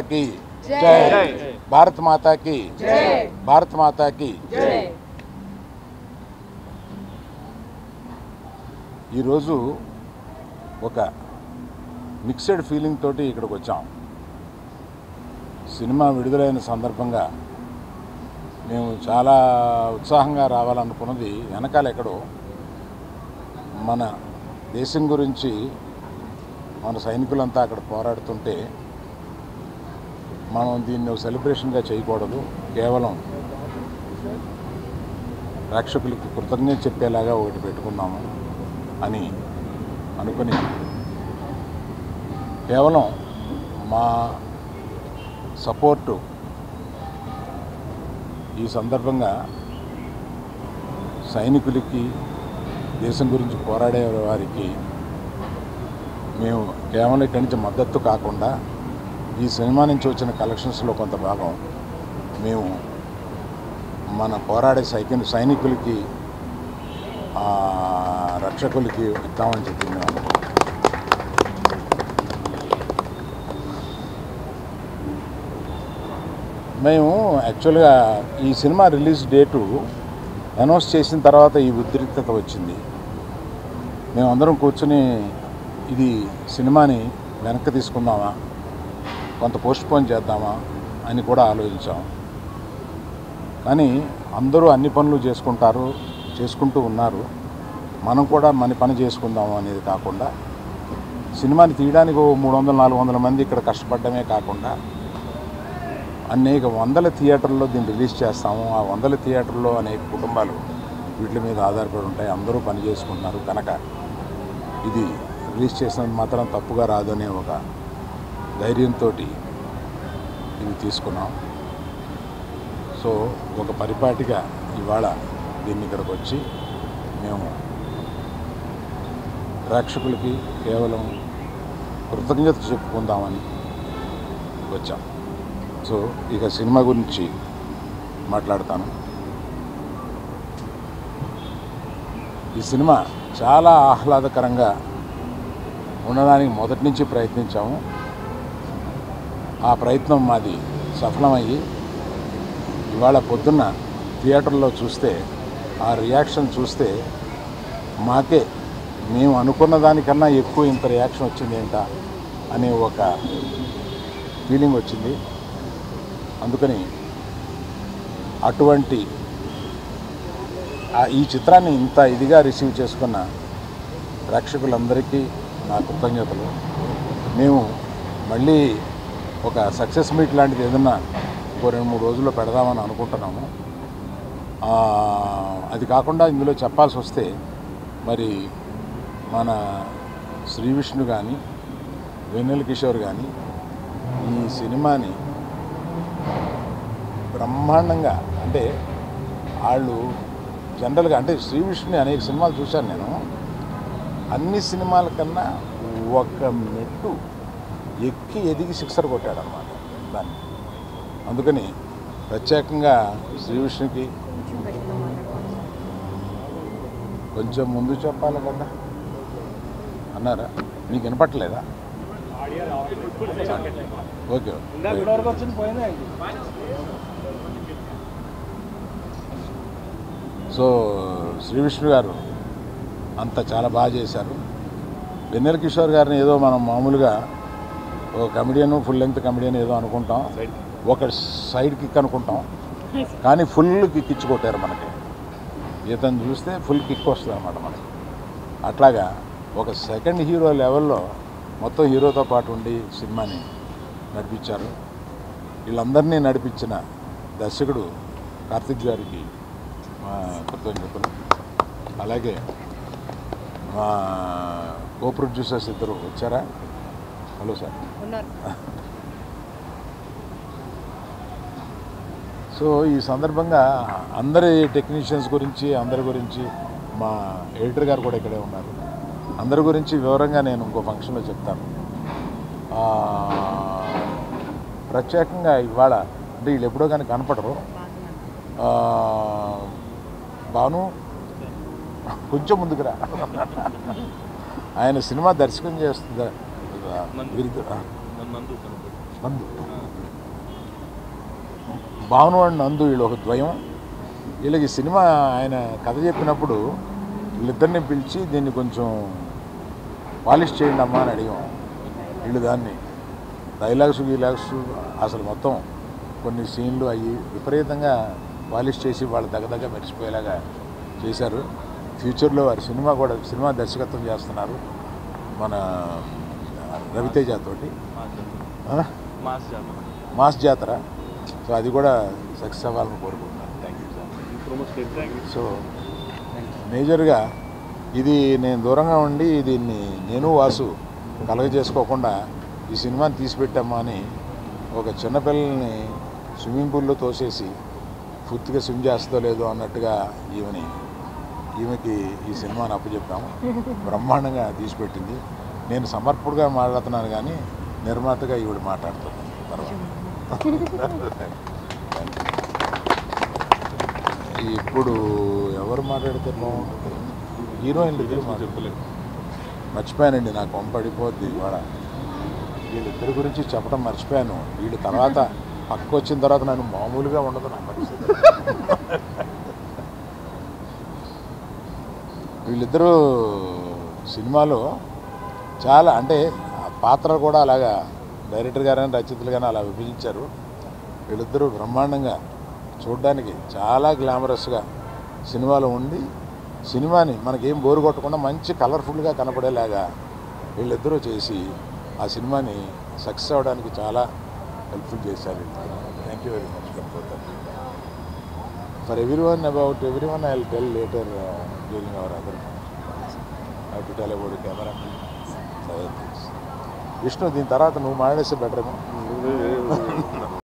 की जय, भारत माता की जय, भारत माता की जय। ఈ రోజు ఒక మిక్స్డ్ ఫీలింగ్ తోటి ఇక్కడికి వచ్చాం. సినిమా విడుదలైన సందర్భంగా మేము చాలా ఉత్సాహంగా రావాలనుకున్నది వెనకాల ఎక్కడో మన దేశం గురించి మన సైనికులంతా అక్కడ పోరాడుతుంటే మనం దీన్ని ఒక సెలబ్రేషన్గా చేయకూడదు, కేవలం ప్రేక్షకులకి కృతజ్ఞత చెప్పేలాగా ఒకటి పెట్టుకున్నాము అని అనుకుని కేవలం మా సపోర్టు ఈ సందర్భంగా సైనికులకి, దేశం గురించి పోరాడే వారికి మేము కేవలం ఇక్కడి నుంచి మద్దతు కాకుండా ఈ సినిమా నుంచి వచ్చిన కలెక్షన్స్లో కొంత భాగం మేము మన పోరాడే సైనికులకి, రక్షకులకి ఇద్దామని చెప్పి మేము అనుకుంటున్నాం. మేము యాక్చువల్గా ఈ సినిమా రిలీజ్ డేటు అనౌన్స్ చేసిన తర్వాత ఈ ఉద్రిక్తత వచ్చింది. మేమందరం కూర్చొని ఇది సినిమాని వెనక్కి తీసుకుందామా, కొంత పోస్ట్పోన్ చేద్దామా అని కూడా ఆలోచించాం. కానీ అందరూ అన్ని పనులు చేసుకుంటూ ఉన్నారు. మనం కూడా మన పని చేసుకుందాము అనేది కాకుండా సినిమాని తీయడానికి 300-400 మంది ఇక్కడ కష్టపడమే కాకుండా అనేక వందల థియేటర్లో దీన్ని రిలీజ్ చేస్తాము. ఆ వందల థియేటర్లో అనేక కుటుంబాలు వీటి మీద ఆధారపడి ఉంటాయి. అందరూ పని చేసుకుంటున్నారు కనుక ఇది రిలీజ్ చేసినందుకు మాత్రం తప్పుగా రాదనే ఒక ధైర్యంతో ఇది తీసుకున్నాం. సో ఒక పరిపాటిగా ఇవాళ దీన్ని ఇక్కడికి వచ్చి మేము ప్రేక్షకులకి కేవలం కృతజ్ఞత చెప్పుకుందామని వచ్చాం. సో ఇక సినిమా గురించి మాట్లాడతాను. ఈ సినిమా చాలా ఆహ్లాదకరంగా ఉండడానికి మొదటి నుంచి ప్రయత్నించాము. ఆ ప్రయత్నం మాది సఫలమయ్యి ఇవాళ పొద్దున్న థియేటర్లో చూస్తే ఆ రియాక్షన్ చూస్తే మాకే మేము అనుకున్న దానికన్నా ఎక్కువ ఇంత రియాక్షన్ వచ్చింది ఏంటా అనే ఒక ఫీలింగ్ వచ్చింది. అందుకని అటువంటి ఈ చిత్రాన్ని ఇంత ఇదిగా రిసీవ్ చేసుకున్న ప్రేక్షకులందరికీ నా కృతజ్ఞతలు. మేము మళ్ళీ ఒక సక్సెస్ మీట్ లాంటిది ఏదన్నా ఇంకో 2-3 రోజుల్లో పెడదామని అనుకుంటున్నాము. అది కాకుండా ఇందులో చెప్పాల్సి వస్తే మరి మన శ్రీ విష్ణు కానీ, వెన్నెల కిషోర్ కానీ ఈ సినిమాని బ్రహ్మాండంగా, అంటే వాళ్ళు జనరల్గా అంటే శ్రీ విష్ణుని అనేక సినిమాలు చూశాను నేను. అన్ని సినిమాల కన్నా ఒక మెట్టు ఎక్కి ఎదిగి సిక్సర్ కొట్టాడనమాట దాన్ని. అందుకని ప్రత్యేకంగా శ్రీ విష్ణుకి కొంచెం ముందు చెప్పాలి కదా అన్నారా? మీకు వినపట్టలేదా? ఓకే. సో శ్రీ విష్ణు గారు అంతా చాలా బాగా చేశారు. వెన్నెల కిషోర్ గారిని ఏదో మనం మామూలుగా ఒక కమెడియన్, ఫుల్ లెంగ్త్ కమెడియన్ ఏదో అనుకుంటాం, ఒక సైడ్ కిక్ అనుకుంటాం, కానీ ఫుల్ కిక్ ఇచ్చి కొట్టారు మనకి. ఇతను చూస్తే ఫుల్ కిక్ వస్తుంది అన్నమాట మనకి. అట్లాగా ఒక సెకండ్ హీరో లెవెల్లో మొత్తం హీరోతో పాటు ఉండి సినిమాని నడిపించారు. వీళ్ళందరినీ నడిపించిన దర్శకుడు కార్తిక్ గారికి కృతజ్ఞతలు. అలాగే మా కో ప్రొడ్యూసర్స్ ఇద్దరు వచ్చారా? Hello sir. సో ఈ సందర్భంగా అందరి టెక్నీషియన్స్ గురించి, అందరి గురించి, మా ఎడిటర్ గారు కూడా ఇక్కడే ఉన్నారు, అందరి గురించి వివరంగా నేను ఇంకో ఫంక్షన్లో చెప్తాను. ప్రత్యేకంగా ఇవాళ అంటే వీళ్ళు ఎప్పుడో కానీ కనపడరు. భాను కొంచెం ముందుకురా. ఆయన సినిమా దర్శకం చేస్తుంది. మందు భావన వాడు నందు వీళ్ళు ఒక ద్వయం. వీళ్ళకి సినిమా ఆయన కథ చెప్పినప్పుడు వీళ్ళిద్దరిని పిలిచి దీన్ని కొంచెం పాలిష్ చేయండి అమ్మా అని అడిగాం. వీళ్ళు దాన్ని డైలాగ్స్ అసలు మొత్తం కొన్ని సీన్లు అవి విపరీతంగా పాలిష్ చేసి వాళ్ళు దగ్గర మెరిసిపోయేలాగా చేశారు. ఫ్యూచర్లో వారి సినిమా దర్శకత్వం చేస్తున్నారు మన రవితేజ తోటి, మాస్ జాతర. సో అది కూడా సక్సెస్ అవ్వాలని కోరుకుంటున్నాను. Thank you sir. సో మేజర్గా ఇది నేను దూరంగా ఉండి దీన్ని నేను వాసు కలగజేసుకోకుండా ఈ సినిమాని తీసిపెట్టామా అని ఒక చిన్నపిల్లల్ని స్విమ్మింగ్ పూల్లో తోసేసి పూర్తిగా స్విమ్ చేస్తుందో లేదో అన్నట్టుగా ఈమెకి ఈ సినిమాని అప్పచెప్పాము. బ్రహ్మాండంగా తీసిపెట్టింది. నేను సమర్పుడుగా మాట్లాడుతున్నాను కానీ నిర్మాతగా ఈవిడ మాట్లాడుతున్నాను తర్వాత. ఇప్పుడు ఎవరు మాట్లాడితే బాగుంటుంది? హీరోయిన్లు చెప్పలేదు, మర్చిపోయానండి. నాకు పంపడిపోద్ది ఇవాళ. వీళ్ళిద్దరి గురించి చెప్పడం మర్చిపోయాను. వీళ్ళు తర్వాత పక్క వచ్చిన తర్వాత నన్ను మామూలుగా ఉండదు నా పరిస్థితి. వీళ్ళిద్దరూ సినిమాలో చాలా అంటే పాత్రలు కూడా అలాగా డైరెక్టర్ గారైనా రచయితలు కానీ అలా విభజించారు. వీళ్ళిద్దరూ బ్రహ్మాండంగా చూడడానికి చాలా గ్లామరస్గా సినిమాలో ఉండి సినిమాని మనకేం బోరు కొట్టకుండా మంచి కలర్ఫుల్గా కనపడేలాగా వీళ్ళిద్దరూ చేసి ఆ సినిమాని సక్సెస్ అవ్వడానికి చాలా హెల్ప్ఫుల్ చేశారు. Thank you very much for everyone. About everyone I will tell later during hour other I to tell about camera. Vishnu, దీని తర్వాత నువ్వు మాట్లాడేస్తే బెటర్ ఏమో.